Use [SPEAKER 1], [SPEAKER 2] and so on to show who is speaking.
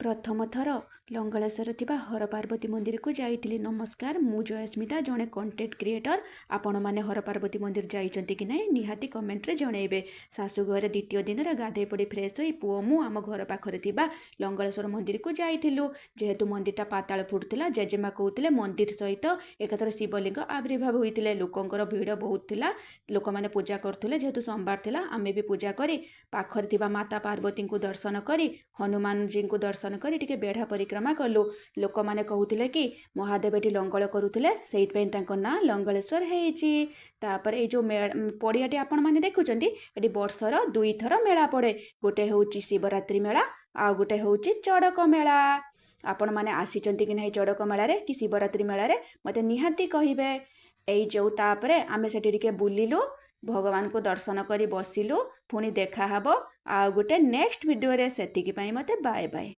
[SPEAKER 1] प्रथम थर लंगळेश्वर थिबा हर पार्वती मंदिर को जाइथिली। नमस्कार, मु जयस्मिता, जड़े कंटेंट क्रिएटर। आपण मैंने हर पार्वती मंदिर जाइछंती कि नहीं निहाती कमेंट रे जनइबे। शाशुघर द्वितीय दिन गाधे पड़ी फ्रेश होई पुओ मु आम घर पाखरे थिबा लंगळेश्वर मंदिर को जाइथिलु। जेहेतु मंदिरटा पाताल फुटुला, जेजेमा कहूतिले मंदिर सहित एकाथर शिवलिंग आविर्भाव होइतिले। लोकंकर भिड़ बहुत थिला, लोक माने पूजा करथुले। जेहेतु सोमवार थिला आमे भी पूजा करी पाखरे थिबा माता पार्वती को दर्शन करी हनुमान जी को दर्शन करी टिके बेढ़ा परिक्रमा कलु। लोक माने कहूतिले कि महादेव एटी लंगल करुथिले, सेइतपई तांको ना लंगलेश्वर हेइची। तापर ए जो पड़ियाटी आपण माने देखुचंती, एटी वर्षर 2 थर मेला पड़े। गोटे होउची शिवरात्रि मेला, आ गोटे होउची चड़क मेला। आपण माने आसीचंती कि नाही चड़क मेला रे कि शिवरात्रि मेला रे मते निहाती कहिबे। एई जो तापरे आमे सेठी टिके बुलिलु, भगवान को दर्शन करी बसिलु। पुणी देखा हबो आ गोटे नेक्स्ट वीडियो रे। सेतिकी पई मते बाय बाय।